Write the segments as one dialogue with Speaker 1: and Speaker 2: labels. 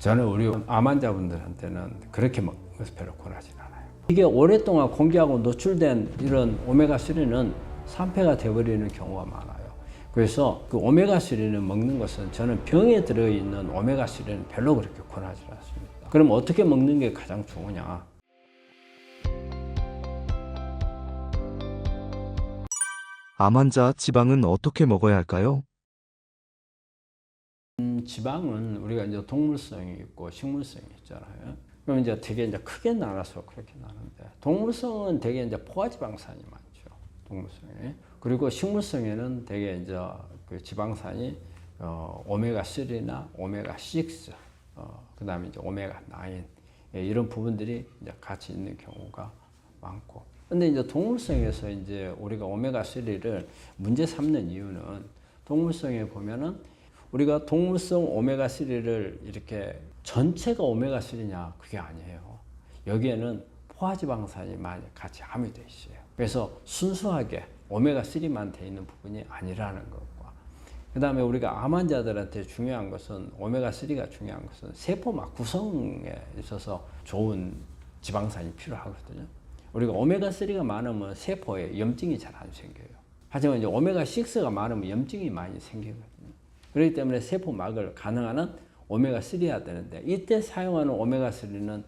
Speaker 1: 저는 우리 암 환자분들한테는 그렇게 먹어서 별로 권하진 않아요. 이게 오랫동안 공기하고 노출된 이런 오메가3는 산패가 되어버리는 경우가 많아요. 그래서 그 오메가3를 먹는 것은 저는 병에 들어있는 오메가3는 별로 그렇게 권하지 않습니다. 그럼 어떻게 먹는 게 가장 좋으냐?
Speaker 2: 암 환자 지방은 어떻게 먹어야 할까요?
Speaker 1: 지방은 우리가 이제 동물성이 있고 식물성이 있잖아요. 그럼 이제 되게 이제 크게 나눠서 그렇게 나누는데, 동물성은 되게 이제 포화지방산이 많죠. 동물성에. 그리고 식물성에는 되게 이제 그 지방산이 오메가3나 오메가6, 그 다음에 이제 오메가9, 이런 부분들이 이제 같이 있는 경우가 많고. 근데 이제 동물성에서 이제 우리가 오메가3를 문제 삼는 이유는, 동물성에 보면은 우리가 동물성 오메가3를 이렇게 전체가 오메가3냐, 그게 아니에요. 여기에는 포화지방산이 많이 같이 함유되어 있어요. 그래서 순수하게 오메가3만 돼 있는 부분이 아니라는 것과, 그 다음에 우리가 암 환자들한테 중요한 것은, 오메가3가 중요한 것은 세포막 구성에 있어서 좋은 지방산이 필요하거든요. 우리가 오메가3가 많으면 세포에 염증이 잘 안 생겨요. 하지만 이제 오메가6가 많으면 염증이 많이 생기거든요. 그렇기 때문에 세포막을 가능한 한 오메가3해야 되는데, 이때 사용하는 오메가3는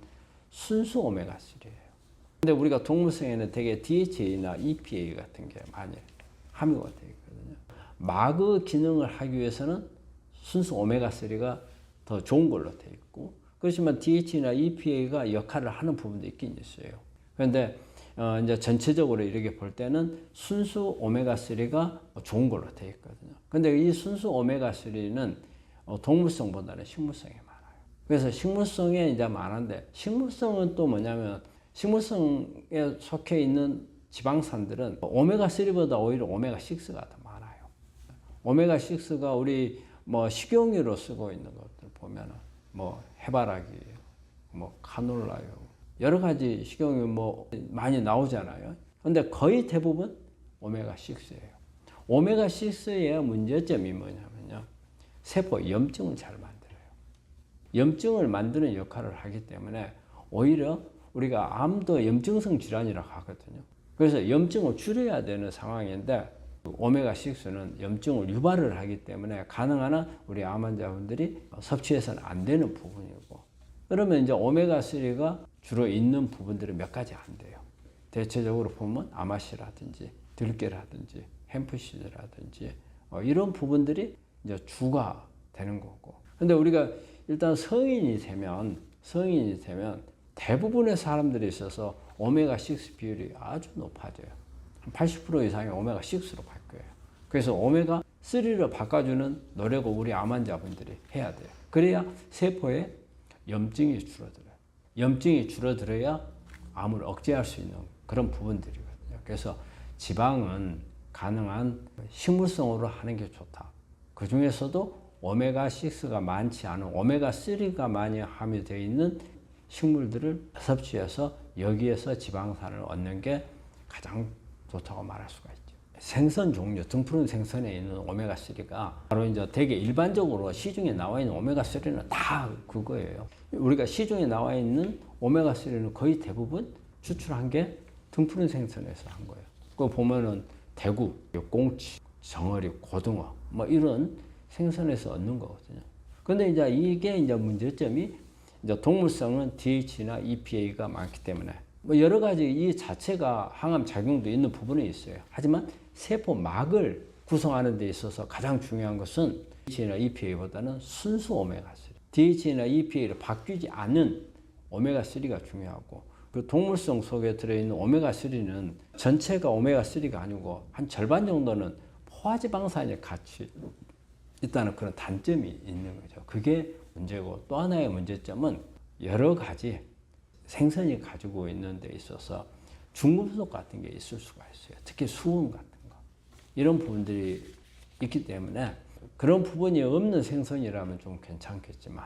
Speaker 1: 순수 오메가3예요. 근데 우리가 동물성에는 되게 DHA나 EPA 같은 게 많이 함유가 되어 있거든요. 막의 기능을 하기 위해서는 순수 오메가3가 더 좋은 걸로 되어 있고, 그렇지만 DHA나 EPA가 역할을 하는 부분도 있긴 있어요. 그런데 이제 전체적으로 이렇게 볼 때는 순수 오메가3가 좋은 걸로 되어 있거든요. 근데 이 순수 오메가3는 동물성보다는 식물성이 많아요. 그래서 식물성에 이제 많은데, 식물성은 또 뭐냐면, 식물성에 속해 있는 지방산들은 오메가3보다 오히려 오메가6가 더 많아요. 오메가6가 우리 뭐 식용유로 쓰고 있는 것들 보면은 뭐 해바라기예요, 뭐 카놀라요, 여러 가지 식용유 뭐 많이 나오잖아요. 근데 거의 대부분 오메가6예요. 오메가6의 문제점이 뭐냐면요, 세포 염증을 잘 만들어요. 염증을 만드는 역할을 하기 때문에 오히려 우리가 암도 염증성 질환이라고 하거든요. 그래서 염증을 줄여야 되는 상황인데, 오메가6는 염증을 유발을 하기 때문에 가능한 한 우리 암 환자분들이 섭취해서는 안 되는 부분이고, 그러면 이제 오메가3가 주로 있는 부분들은 몇 가지 안 돼요. 대체적으로 보면 아마시라든지 들깨라든지 햄프시드라든지 이런 부분들이 이제 주가 되는 거고. 근데 우리가 일단 성인이 되면 대부분의 사람들이 있어서 오메가6 비율이 아주 높아져요. 한 80% 이상이 오메가6로 바뀌어요. 그래서 오메가3로 바꿔주는 노력을 우리 암 환자분들이 해야 돼요. 그래야 세포에 염증이 줄어들어요. 염증이 줄어들어야 암을 억제할 수 있는 그런 부분들이거든요. 그래서 지방은 가능한 식물성으로 하는 게 좋다. 그 중에서도 오메가6가 많지 않은 오메가3가 많이 함유되어 있는 식물들을 섭취해서 여기에서 지방산을 얻는 게 가장 좋다고 말할 수가 있죠. 생선 종류, 등푸른 생선에 있는 오메가3가 바로 이제 되게 일반적으로 시중에 나와 있는 오메가3는 다 그거예요. 우리가 시중에 나와 있는 오메가3는 거의 대부분 추출한 게 등푸른 생선에서 한 거예요. 그거 보면은 대구, 꽁치, 정어리, 고등어 뭐 이런 생선에서 얻는 거거든요. 근데 이제 이게 이제 문제점이, 이제 동물성은 DH나 EPA가 많기 때문에 뭐 여러 가지 이 자체가 항암 작용도 있는 부분이 있어요. 하지만 세포막을 구성하는 데 있어서 가장 중요한 것은 DH나 EPA보다는 순수 오메가3, DH나 EPA를 바뀌지 않은 오메가3가 중요하고, 그 동물성 속에 들어있는 오메가3는 전체가 오메가3가 아니고 한 절반 정도는 포화지방산이 같이 있다는 그런 단점이 있는 거죠. 그게 문제고, 또 하나의 문제점은 여러 가지 생선이 가지고 있는 데 있어서 중금속 같은 게 있을 수가 있어요. 특히 수은 같은 거. 이런 부분들이 있기 때문에, 그런 부분이 없는 생선이라면 좀 괜찮겠지만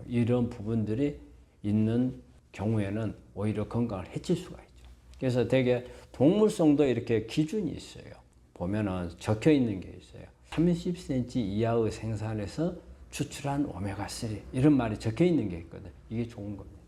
Speaker 1: 이런 부분들이 있는 경우에는 오히려 건강을 해칠 수가 있죠. 그래서 되게 동물성도 이렇게 기준이 있어요. 보면은 적혀 있는 게 있어요. 30cm 이하의 생산에서 추출한 오메가3 이런 말이 적혀 있는 게 있거든. 이게 좋은 겁니다.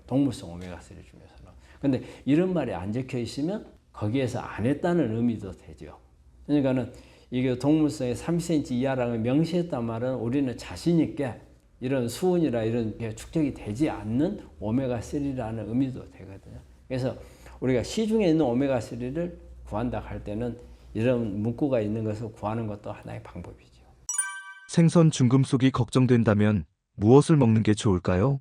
Speaker 1: 동물성 오메가3 중에서는. 근데 이런 말이 안 적혀 있으면 거기에서 안 했다는 의미도 되죠. 그러니까는 이게 동물성의 3cm 이하라고 명시했단 말은 우리는 자신 있게 이런 수은이나 이런 게 축적이 되지 않는 오메가3라는 의미도 되거든요. 그래서 우리가 시중에 있는 오메가3를 구한다 할 때는 이런 문구가 있는 것을 구하는 것도 하나의 방법이죠.
Speaker 2: 생선 중금속이 걱정된다면 무엇을 먹는 게 좋을까요?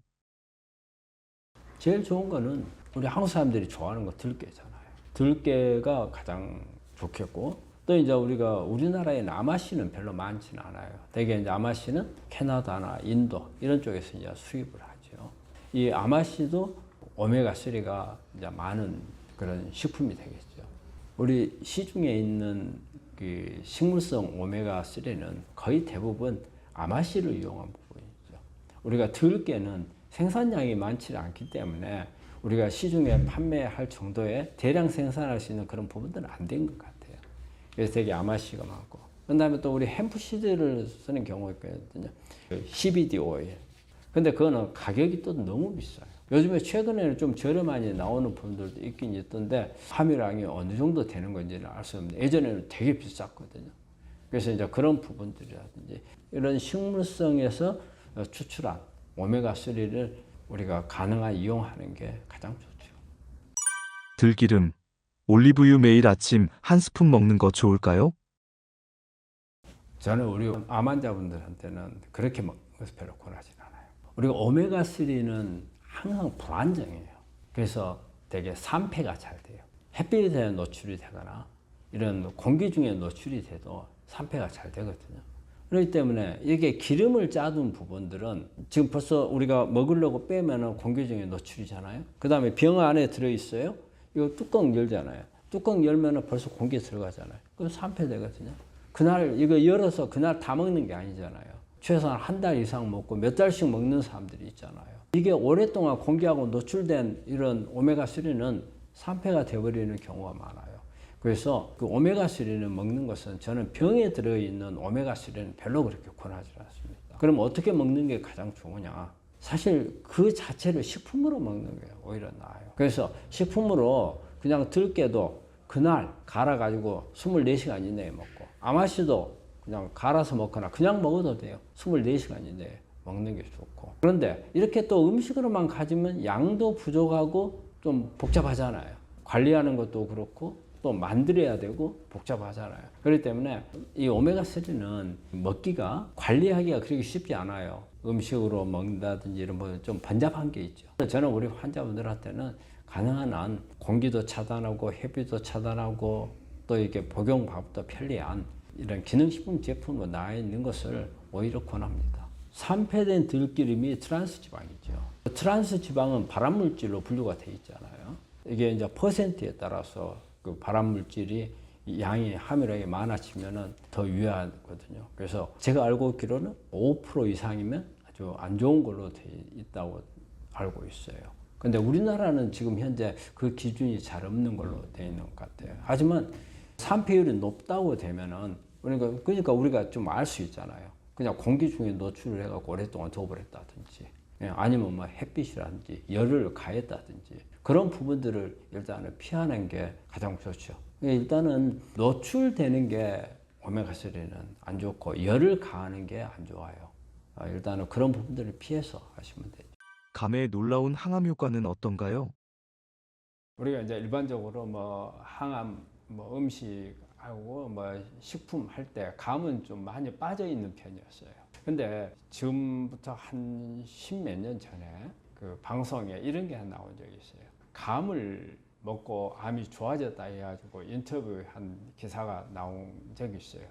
Speaker 1: 제일 좋은 거는 우리 한국 사람들이 좋아하는 거 들깨잖아요. 들깨가 가장 좋겠고, 또 이제 우리가 우리나라에 아마씨는 별로 많지는 않아요. 대개 이제 아마씨는 캐나다나 인도 이런 쪽에서 이제 수입을 하죠. 이 아마씨도 오메가3가 이제 많은 그런 식품이 되겠죠. 우리 시중에 있는 그 식물성 오메가3는 거의 대부분 아마씨를 이용한 부분이죠. 우리가 들깨는 생산량이 많지 않기 때문에 우리가 시중에 판매할 정도의 대량 생산할 수 있는 그런 부분들은 안 된 것 같아요. 그래서 되게 아마씨가 많고, 그 다음에 또 우리 햄프시드를 쓰는 경우가 있거든요. CBD 오일. 근데 그거는 가격이 또 너무 비싸요. 요즘에 최근에는 좀 저렴하게 나오는 분들도 있긴 있던데 함유량이 어느 정도 되는 건지는 알 수 없는데 예전에는 되게 비쌌거든요. 그래서 이제 그런 부분들이라든지 이런 식물성에서 추출한 오메가3를 우리가 가능한 이용하는 게 가장 좋죠.
Speaker 2: 들기름, 올리브유 매일 아침 한 스푼 먹는 거 좋을까요?
Speaker 1: 저는 우리 암 환자분들한테는 그렇게 먹는 것을 별로 권하지 않아요. 우리가 오메가3는 항상 불안정해요. 그래서 되게 산패가 잘 돼요. 햇빛에 노출이 되거나 이런 공기 중에 노출이 돼도 산패가 잘 되거든요. 그렇기 때문에 이게 기름을 짜둔 부분들은 지금 벌써 우리가 먹으려고 빼면은 공기 중에 노출이잖아요. 그 다음에 병 안에 들어있어요. 이거 뚜껑 열잖아요. 뚜껑 열면은 벌써 공기 들어가잖아요. 그럼 산패되거든요. 그날 이거 열어서 그날 다 먹는 게 아니잖아요. 최소한 한 달 이상 먹고 몇 달씩 먹는 사람들이 있잖아요. 이게 오랫동안 공기하고 노출된 이런 오메가3는 산패가 되어버리는 경우가 많아요. 그래서 그 오메가3를 먹는 것은 저는 병에 들어있는 오메가3는 별로 그렇게 권하지 않습니다. 그럼 어떻게 먹는 게 가장 좋으냐? 사실 그 자체를 식품으로 먹는 게 오히려 나아요. 그래서 식품으로 그냥 들깨도 그날 갈아가지고 24시간 이내에 먹고, 아마씨도 그냥 갈아서 먹거나 그냥 먹어도 돼요. 24시간 이내에 먹는 게 좋고. 그런데 이렇게 또 음식으로만 가지면 양도 부족하고 좀 복잡하잖아요. 관리하는 것도 그렇고 또 만들어야 되고 복잡하잖아요. 그렇기 때문에 이 오메가3는 먹기가, 관리하기가 그렇게 쉽지 않아요. 음식으로 먹는다든지 이런 뭐 좀 번잡한 게 있죠. 저는 우리 환자분들한테는 가능한 한 공기도 차단하고 햇빛도 차단하고 또 이렇게 복용 방법도 편리한 이런 기능식품 제품으로 나와 있는 것을 오히려 권합니다. 산패된 들기름이 트랜스지방이죠. 트랜스지방은 발암물질로 분류가 되어 있잖아요. 이게 이제 퍼센트에 따라서 그 발암물질이 양이 함유량이 많아지면은 더 유해하거든요. 그래서 제가 알고 있기로는 5% 이상이면 아주 안 좋은 걸로 되어 있다고 알고 있어요. 근데 우리나라는 지금 현재 그 기준이 잘 없는 걸로 되어 있는 것 같아요. 하지만 산패율이 높다고 되면은 그러니까 우리가 좀 알 수 있잖아요. 그냥 공기 중에 노출을 해갖고 오랫동안 둬버렸다든지, 아니면 뭐 햇빛이라든지 열을 가했다든지 그런 부분들을 일단은 피하는 게 가장 좋죠. 일단은 노출되는 게 오메가3는 안 좋고 열을 가하는 게 안 좋아요. 일단은 그런 부분들을 피해서 하시면 되죠.
Speaker 2: 감의 놀라운 항암 효과는 어떤가요?
Speaker 1: 우리가 이제 일반적으로 뭐 항암, 뭐 음식하고 뭐 식품 할 때 감은 좀 많이 빠져 있는 편이었어요. 근데 지금부터 한 십몇 년 전에 그 방송에 이런 게 나온 적이 있어요. 감을 먹고 암이 좋아졌다 해가지고 인터뷰한 기사가 나온 적이 있어요.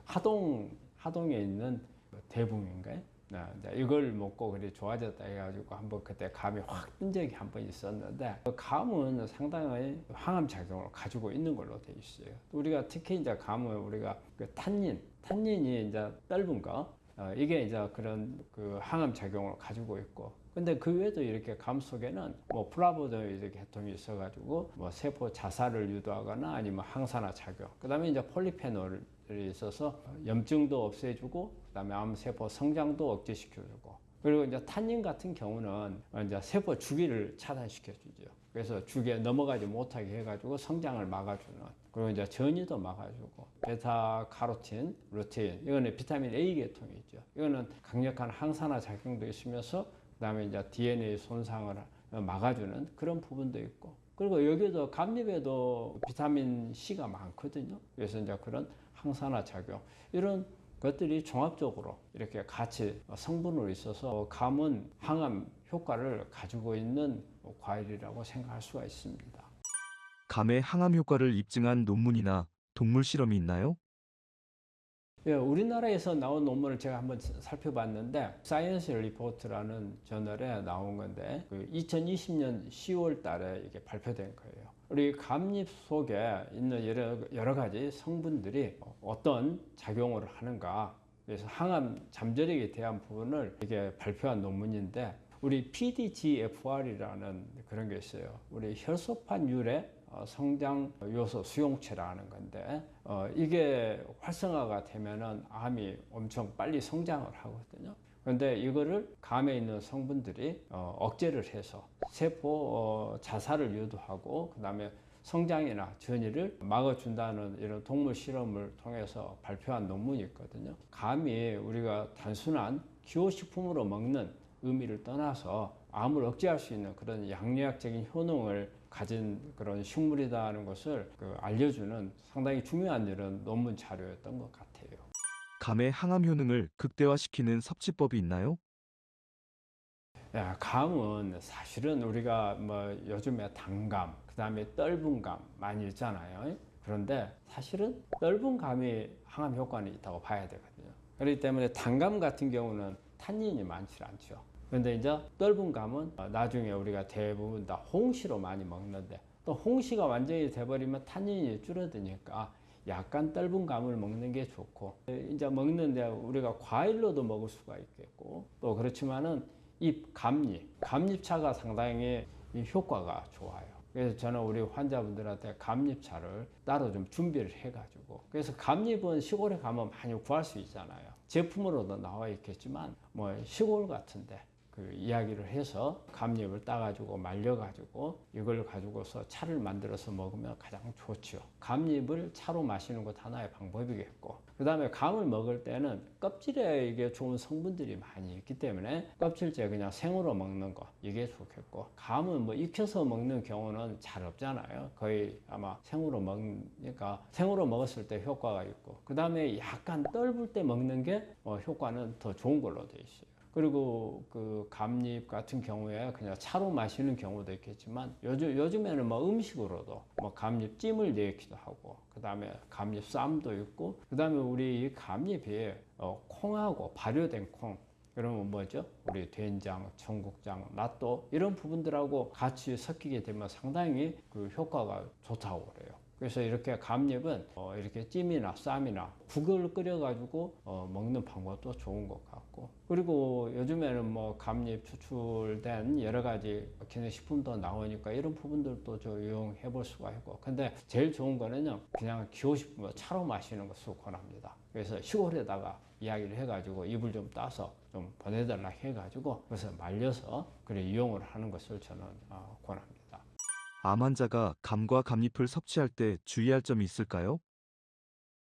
Speaker 1: 하동에 있는 대붕인가요? 이걸 먹고 그래 좋아졌다 해가지고 한번 그때 감이 확 뜬 적이 한 번 있었는데, 그 감은 상당히 항암 작용을 가지고 있는 걸로 돼 있어요. 우리가 특히 이제 감은 우리가 그 탄닌이 이제 떫은 거, 이게 이제 그런 그 항암 작용을 가지고 있고, 근데 그 외에도 이렇게 감 속에는 뭐 플라보노이드 계통이 있어가지고 뭐 세포 자살을 유도하거나 아니면 항산화 작용, 그 다음에 이제 폴리페놀 성분들이 있어서 염증도 없애주고 그다음에 암세포 성장도 억제시켜주고 그리고 이제 탄닌 같은 경우는 이제 세포 주기를 차단시켜주죠. 그래서 주기에 넘어가지 못하게 해가지고 성장을 막아주는 그리고 이제 전이도 막아주고 베타 카로틴, 루테인 이거는 비타민 A 계통이 있죠. 이거는 강력한 항산화 작용도 있으면서 그다음에 이제 DNA 손상을 막아주는 그런 부분도 있고 그리고 여기도 감잎에도 비타민 C가 많거든요. 그래서 이제 그런 항산화 작용 이런 것들이 종합적으로 이렇게 같이 성분으로 있어서 감은 항암 효과를 가지고 있는 과일이라고 생각할 수가 있습니다.
Speaker 2: 감의 항암 효과를 입증한 논문이나 동물 실험이 있나요?
Speaker 1: 예, 우리나라에서 나온 논문을 제가 한번 살펴봤는데 사이언스 리포트라는 저널에 나온 건데 2020년 10월 달에 이게 발표된 거예요. 우리 감잎 속에 있는 여러 가지 성분들이 어떤 작용을 하는가 그래서 항암 잠재력에 대한 부분을 이게 발표한 논문인데 우리 PDGFR이라는 그런 게 있어요. 우리 혈소판 유래 성장 요소 수용체라는 건데 이게 활성화가 되면은 암이 엄청 빨리 성장을 하거든요. 그런데 이거를 감에 있는 성분들이 억제를 해서 세포 자살을 유도하고 그다음에 성장이나 전이를 막아준다는 이런 동물 실험을 통해서 발표한 논문이 있거든요. 감이 우리가 단순한 기호식품으로 먹는 의미를 떠나서 암을 억제할 수 있는 그런 양리학적인 효능을 가진 그런 식물이라는 것을 알려주는 상당히 중요한 이런 논문 자료였던 것 같아요.
Speaker 2: 감의 항암 효능을 극대화시키는 섭취법이 있나요?
Speaker 1: 야, 감은 사실은 우리가 뭐 요즘에 단감, 그 다음에 떫은 감 많이 있잖아요. 그런데 사실은 떫은 감이 항암 효과는 있다고 봐야 되거든요. 그렇기 때문에 단감 같은 경우는 탄닌이 많지 않죠. 그런데 이제 떫은 감은 나중에 우리가 대부분 다 홍시로 많이 먹는데 또 홍시가 완전히 돼버리면 탄닌이 줄어드니까 약간 떫은 감을 먹는 게 좋고 이제 먹는데 우리가 과일로도 먹을 수가 있겠고 또 그렇지만은 이 감잎차가 상당히 효과가 좋아요. 그래서 저는 우리 환자분들한테 감잎차를 따로 좀 준비를 해가지고 그래서 감잎은 시골에 가면 많이 구할 수 있잖아요. 제품으로도 나와 있겠지만 뭐 시골 같은데 그 이야기를 해서 감잎을 따가지고 말려가지고 이걸 가지고서 차를 만들어서 먹으면 가장 좋죠. 감잎을 차로 마시는 것 하나의 방법이겠고 그 다음에 감을 먹을 때는 껍질에 이게 좋은 성분들이 많이 있기 때문에 껍질째 그냥 생으로 먹는 거 이게 좋겠고 감은 뭐 익혀서 먹는 경우는 잘 없잖아요. 거의 아마 생으로 먹으니까 생으로 먹었을 때 효과가 있고 그 다음에 약간 떫을 때 먹는 게 효과는 더 좋은 걸로 돼 있어요. 그리고 그 감잎 같은 경우에 그냥 차로 마시는 경우도 있겠지만 요즘에는 뭐 음식으로도 뭐 감잎 찜을 내기도 하고 그 다음에 감잎 쌈도 있고 그 다음에 우리 이 감잎이 콩하고 발효된 콩 그러면 뭐죠? 우리 된장, 청국장, 낫또 이런 부분들하고 같이 섞이게 되면 상당히 그 효과가 좋다고 그래요. 그래서 이렇게 감잎은 이렇게 찜이나 쌈이나 국을 끓여가지고 먹는 방법도 좋은 것 같고 그리고 요즘에는 뭐 감잎 추출된 여러 가지 기능식품도 나오니까 이런 부분들도 좀 이용해 볼 수가 있고 근데 제일 좋은 거는요 그냥 기호식품 차로 마시는 것을 권합니다. 그래서 시골에다가 이야기를 해가지고 잎을 좀 따서 좀 보내달라 해가지고 그래서 말려서 그래 이용을 하는 것을 저는 권합니다.
Speaker 2: 암 환자가 감과 감잎을 섭취할 때 주의할 점이 있을까요?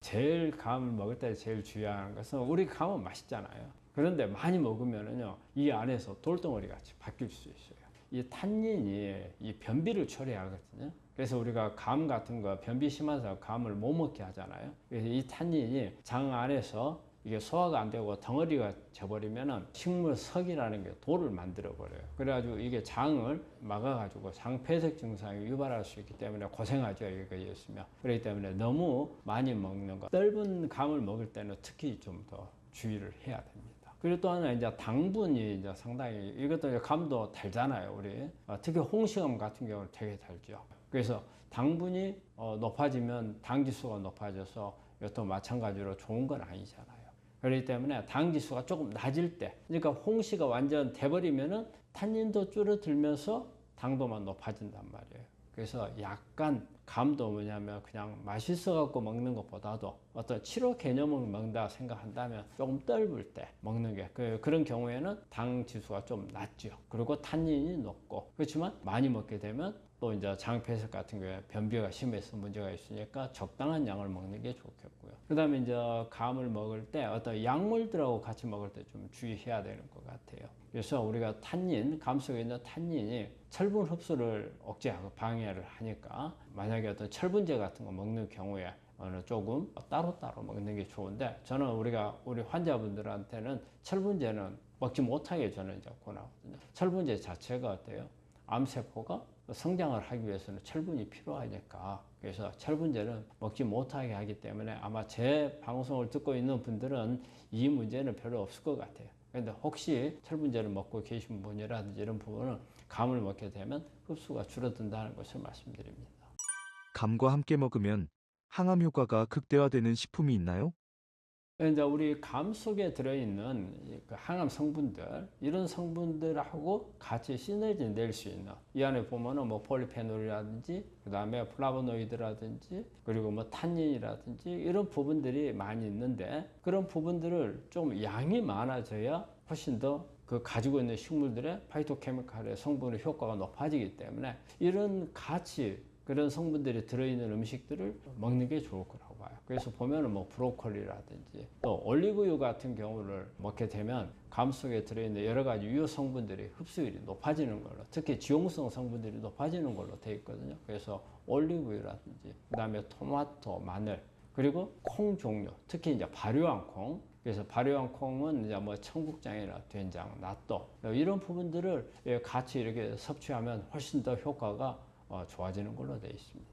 Speaker 1: 제일 감을 먹을 때 제일 중요한 것은 우리 감은 맛있잖아요. 그런데 많이 먹으면은요 이 안에서 돌덩어리 같이 바뀔 수 있어요. 이 탄닌이 이 변비를 초래하거든요. 그래서 우리가 감 같은 거 변비 심해서 감을 못 먹게 하잖아요. 그래서 이 탄닌이 장 안에서 이게 소화가 안 되고 덩어리가 져버리면은 식물석이라는 게 돌을 만들어 버려요. 그래가지고 이게 장을 막아가지고 장 폐색 증상이 유발할 수 있기 때문에 고생하죠. 이거였으면. 그렇기 때문에 너무 많이 먹는 거. 떫은 감을 먹을 때는 특히 좀 더 주의를 해야 됩니다. 그리고 또 하나 이제 당분이 이제 상당히 이것도 이제 감도 달잖아요. 우리 특히 홍시감 같은 경우는 되게 달죠. 그래서 당분이 높아지면 당 지수가 높아져서 이것도 마찬가지로 좋은 건 아니잖아요. 그렇기 때문에 당 지수가 조금 낮을 때, 그러니까 홍시가 완전 돼버리면은 탄닌도 줄어들면서 당도만 높아진단 말이에요. 그래서 약간 감도 뭐냐면 그냥 맛있어 갖고 먹는 것보다도 어떤 치료 개념을 먹는다 생각한다면 조금 떫을 때 먹는 게 그런 경우에는 당 지수가 좀 낮죠. 그리고 탄닌이 높고 그렇지만 많이 먹게 되면 또 이제 장폐색 같은 경우에 변비가 심해서 문제가 있으니까 적당한 양을 먹는 게 좋겠고요. 그 다음에 이제 감을 먹을 때 어떤 약물들하고 같이 먹을 때 좀 주의해야 되는 것 같아요. 그래서 우리가 감 속에 있는 탄닌이 철분 흡수를 억제하고 방해를 하니까 만약에 어떤 철분제 같은 거 먹는 경우에 조금 따로따로 먹는 게 좋은데 저는 우리 환자분들한테는 철분제는 먹지 못하게 저는 이제 권하거든요. 철분제 자체가 어때요? 암세포가 성장을 하기 위해서는 철분이 필요하니까 그래서 철분제는 먹지 못하게 하기 때문에 아마 제 방송을 듣고 있는 분들은 이 문제는 별로 없을 것 같아요. 그런데 혹시 철분제를 먹고 계신 분이라든지 이런 부분은 감을 먹게 되면 흡수가 줄어든다는 것을 말씀드립니다.
Speaker 2: 감과 함께 먹으면 항암 효과가 극대화되는 식품이 있나요?
Speaker 1: 이제 우리 감 속에 들어있는 그 항암 성분들, 이런 성분들하고 같이 시너지 낼 수 있는, 이 안에 보면은 뭐 폴리페놀이라든지, 그 다음에 플라보노이드라든지, 그리고 뭐 탄닌이라든지, 이런 부분들이 많이 있는데, 그런 부분들을 좀 양이 많아져야 훨씬 더 그 가지고 있는 식물들의 파이토케미칼의 성분의 효과가 높아지기 때문에, 이런 가치, 그런 성분들이 들어있는 음식들을 먹는 게 좋을 거라고 봐요. 그래서 보면은 뭐 브로콜리라든지 또 올리브유 같은 경우를 먹게 되면 감 속에 들어있는 여러 가지 유효 성분들이 흡수율이 높아지는 걸로, 특히 지용성 성분들이 높아지는 걸로 되어 있거든요. 그래서 올리브유라든지 그다음에 토마토, 마늘, 그리고 콩 종류, 특히 이제 발효한 콩. 그래서 발효한 콩은 이제 뭐 청국장이나 된장, 낫또 이런 부분들을 같이 이렇게 섭취하면 훨씬 더 효과가 좋아지는 걸로 되어 있습니다.